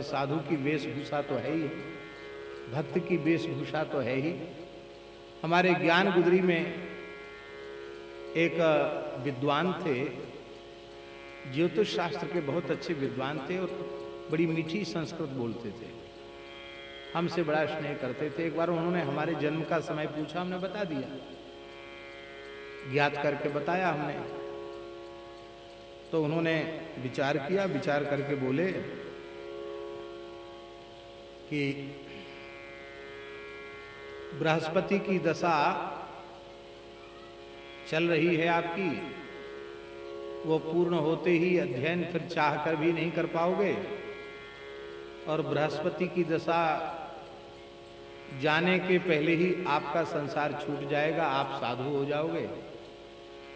साधु की वेशभूषा तो है ही, भक्त की वेशभूषा तो है ही। हमारे ज्ञान गुदरी में एक विद्वान थे, ज्योतिष शास्त्र के बहुत अच्छे विद्वान थे और बड़ी मीठी संस्कृत बोलते थे, हमसे बड़ा स्नेह करते थे। एक बार उन्होंने हमारे जन्म का समय पूछा, हमने बता दिया, ज्ञात करके बताया हमने। तो उन्होंने विचार किया, विचार करके बोले कि बृहस्पति की दशा चल रही है आपकी, वो पूर्ण होते ही अध्ययन फिर चाह कर भी नहीं कर पाओगे, और बृहस्पति की दशा जाने के पहले ही आपका संसार छूट जाएगा, आप साधु हो जाओगे।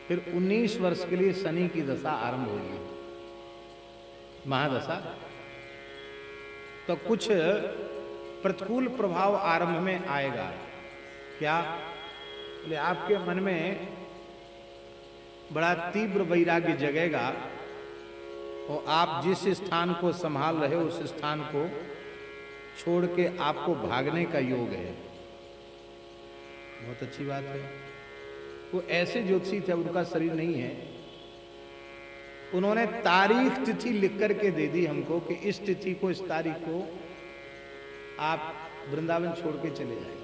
फिर 19 वर्ष के लिए शनि की दशा आरंभ होगी, महादशा। तो कुछ प्रतिकूल प्रभाव आरंभ में आएगा। क्या? बोले आपके मन में बड़ा तीव्र वैराग्य जगेगा और आप जिस स्थान को संभाल रहे हो उस स्थान को छोड़ के आपको भागने का योग है। बहुत अच्छी बात है। वो ऐसे ज्योतिषी थे, उनका शरीर नहीं है, उन्होंने तारीख तिथि लिख करके दे दी हमको कि इस तिथि को, इस तारीख को आप वृंदावन छोड़ के चले जाएंगे।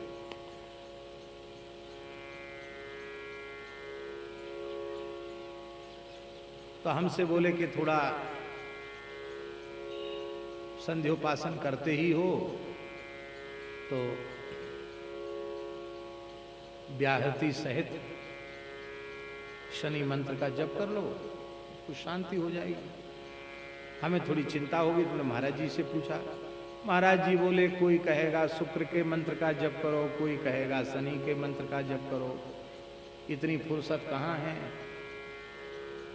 तो हमसे बोले कि थोड़ा संध्योपासन करते ही हो तो व्याहृति सहित शनि मंत्र का जप कर लो, कुछ शांति हो जाएगी। हमें थोड़ी चिंता होगी, तो महाराज जी से पूछा। महाराज जी बोले कोई कहेगा शुक्र के मंत्र का जप करो, कोई कहेगा शनि के मंत्र का जप करो, इतनी फुर्सत कहाँ है?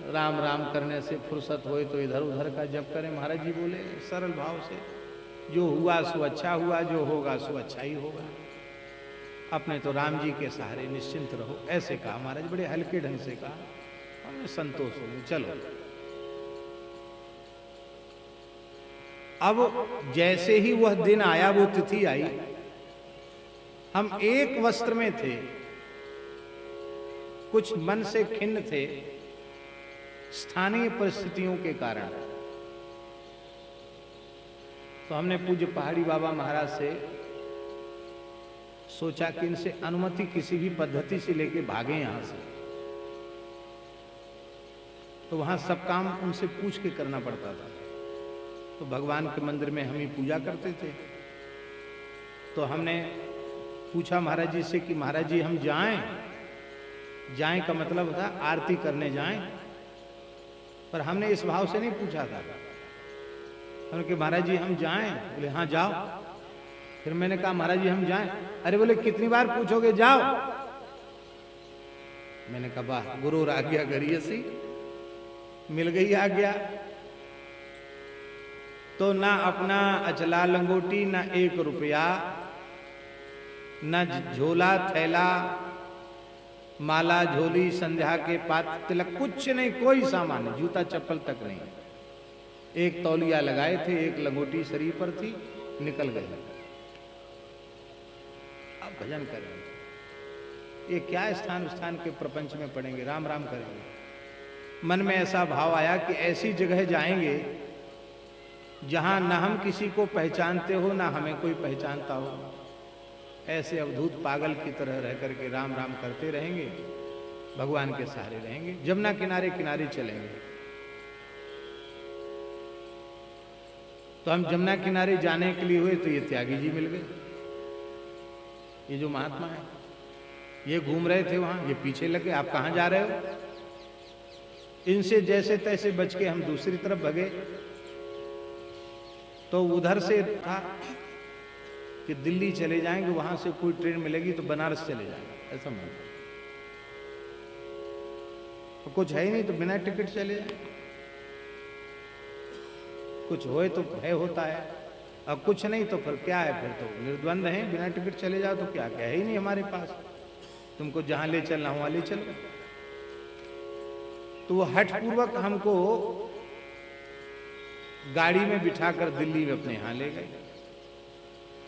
राम राम करने से फुर्सत होए तो इधर उधर का जप करें। महाराज जी बोले सरल भाव से, जो हुआ सो अच्छा हुआ, जो होगा सो अच्छा ही होगा, अपने तो राम जी के सहारे निश्चिंत रहो। ऐसे कहा महाराज, बड़े हल्के ढंग से कहा, हमें संतोष हो गया। चलो, अब जैसे ही वह दिन आया, वो तिथि आई, हम एक वस्त्र में थे, कुछ मन से खिन्न थे स्थानीय परिस्थितियों के कारण। तो हमने पूज्य पहाड़ी बाबा महाराज से सोचा कि इनसे अनुमति किसी भी पद्धति से लेके भागे यहां से। तो वहां सब काम उनसे पूछ के करना पड़ता था। तो भगवान के मंदिर में हम ही पूजा करते थे। तो हमने पूछा महाराज जी से कि महाराज जी हम जाएं? जाएं का मतलब था आरती करने जाएं, पर हमने इस भाव से नहीं पूछा था। हमने कहा महाराज जी हम जाएं? बोले हाँ जाओ। फिर मैंने कहा महाराज जी हम जाएं? अरे बोले कितनी बार पूछोगे, जाओ। मैंने कहा वाह, गुरु आज्ञा करिए सी, मिल गई आज्ञा। तो ना अपना अचला लंगोटी, ना 1 रुपया, ना झोला थैला, माला झोली, संध्या के पात्र, तिलक, कुछ नहीं, कोई सामान नहीं, जूता चप्पल तक नहीं। 1 तौलिया लगाए थे, 1 लंगोटी शरीर पर थी, निकल गए। अब भजन करेंगे, ये क्या स्थान के प्रपंच में पड़ेंगे, राम राम करेंगे। मन में ऐसा भाव आया कि ऐसी जगह जाएंगे जहां न हम किसी को पहचानते हो, ना हमें कोई पहचानता हो। ऐसे अवधूत पागल की तरह रह करके राम राम करते रहेंगे, भगवान के सहारे रहेंगे, जमुना किनारे किनारे चलेंगे। तो हम जमुना किनारे जाने के लिए हुए तो ये त्यागी जी मिल गए, ये जो महात्मा है। ये घूम रहे थे वहां, ये पीछे लगे, आप कहां जा रहे हो? इनसे जैसे तैसे बच के हम दूसरी तरफ भगे। तो उधर से था कि दिल्ली चले जाएंगे, वहां से कोई ट्रेन मिलेगी तो बनारस चले जाएंगे, ऐसा मान। तो कुछ है ही नहीं तो बिना टिकट चले जाए, कुछ होए तो भय होता है, और कुछ नहीं तो फिर क्या है, फिर तो निर्द्वंद है, बिना टिकट चले जाओ तो क्या, क्या है ही नहीं हमारे पास, तुमको जहां ले चलना वहां ले चलो। तो वो हठपूर्वक हमको गाड़ी में बिठाकर दिल्ली में अपने यहां ले गए।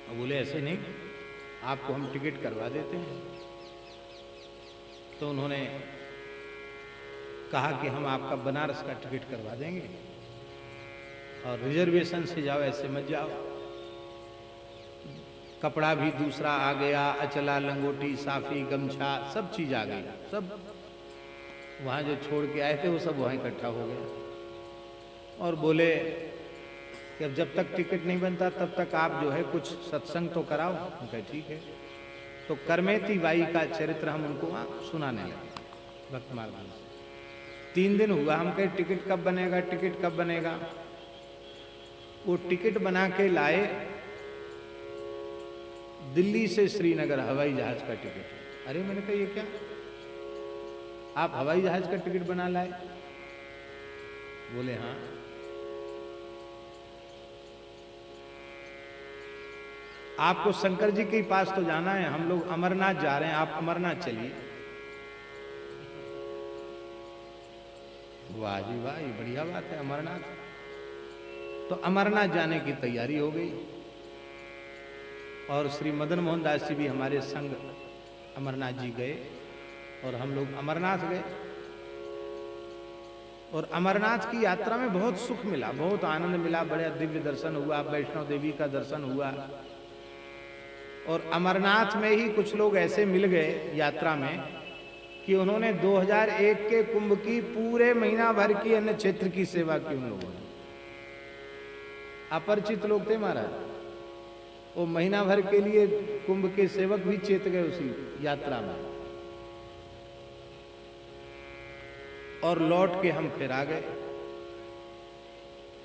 अब बोले ऐसे नहीं, आपको हम टिकट करवा देते हैं। तो उन्होंने कहा कि हम आपका बनारस का टिकट करवा देंगे और रिजर्वेशन से जाओ, ऐसे मत जाओ। कपड़ा भी दूसरा आ गया, अचला, लंगोटी, साफी, गमछा, सब चीज आ गई, सब वहां जो छोड़ के आए थे वो सब वहां इकट्ठा हो गया। और बोले कि अब जब तक टिकट नहीं बनता तब तक आप जो है कुछ सत्संग तो कराओ। हम कहे ठीक है। तो करमेती बाई का चरित्र हम उनको वहां सुनाने लगे भक्त मार्ग से। 3 दिन हुआ, हम कहे टिकट कब बनेगा, टिकट कब बनेगा। वो टिकट बना के लाए, दिल्ली से श्रीनगर हवाई जहाज का टिकट। अरे मैंने कहा ये क्या, आप हवाई जहाज का टिकट बना लाए? बोले हाँ। आपको शंकर जी के पास तो जाना है, हम लोग अमरनाथ जा रहे हैं, आप अमरनाथ चलिए। वाह जी वाह, ये बढ़िया बात है, अमरनाथ। तो अमरनाथ जाने की तैयारी हो गई और श्री मदन मोहन दास जी भी हमारे संग अमरनाथ जी गए और हम लोग अमरनाथ गए। और अमरनाथ की यात्रा में बहुत सुख मिला, बहुत आनंद मिला, बड़ा दिव्य दर्शन हुआ, वैष्णो देवी का दर्शन हुआ। और अमरनाथ में ही कुछ लोग ऐसे मिल गए यात्रा में कि उन्होंने 2001 के कुंभ की पूरे महीना भर की अन्य क्षेत्र की सेवा की उन लोगों ने। अपरिचित लोग थे महाराज, वो महीना भर के लिए कुंभ के सेवक भी चेत गए उसी यात्रा में। और लौट के हम फिर आ गए।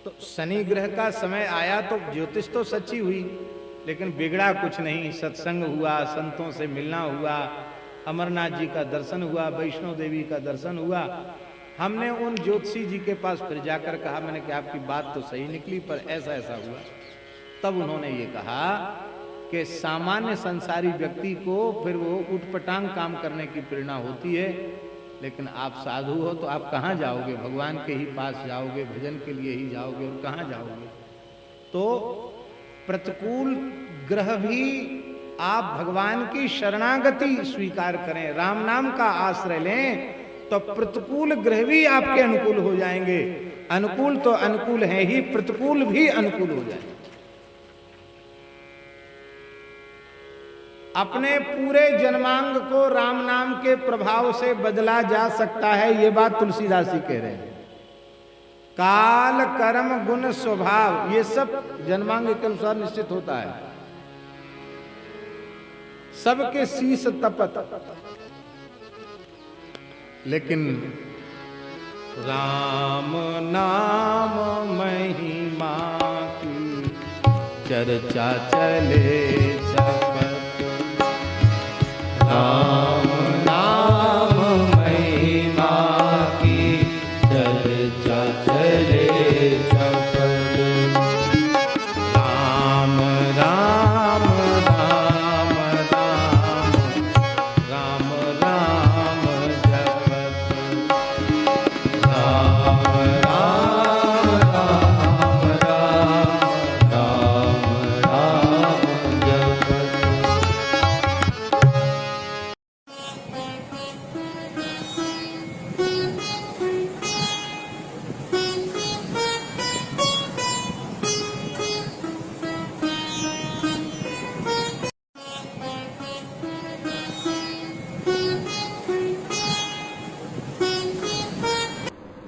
तो शनि ग्रह का समय आया तो ज्योतिष तो सच्ची हुई, लेकिन बिगड़ा कुछ नहीं। सत्संग हुआ, संतों से मिलना हुआ, अमरनाथ जी का दर्शन हुआ, वैष्णो देवी का दर्शन हुआ। हमने उन ज्योतिषी जी के पास फिर जाकर कहा, मैंने कि आपकी बात तो सही निकली पर ऐसा ऐसा हुआ। तब उन्होंने ये कहा कि सामान्य संसारी व्यक्ति को फिर वो उठपटांग काम करने की प्रेरणा होती है, लेकिन आप साधु हो तो आप कहाँ जाओगे, भगवान के ही पास जाओगे, भजन के लिए ही जाओगे, और कहाँ जाओगे। तो प्रतिकूल ग्रह भी आप भगवान की शरणागति स्वीकार करें, राम नाम का आश्रय लें, तो प्रतिकूल ग्रह भी आपके अनुकूल हो जाएंगे। अनुकूल तो अनुकूल है ही, प्रतिकूल भी अनुकूल हो जाएंगे। अपने पूरे जन्मांग को राम नाम के प्रभाव से बदला जा सकता है, ये बात तुलसीदास जी कह रहे हैं। काल, कर्म, गुण, स्वभाव, ये सब जन्मांग के अनुसार निश्चित होता है। सबके शीश तपत, लेकिन राम नाम महिमा की चर्चा चले जगत। राम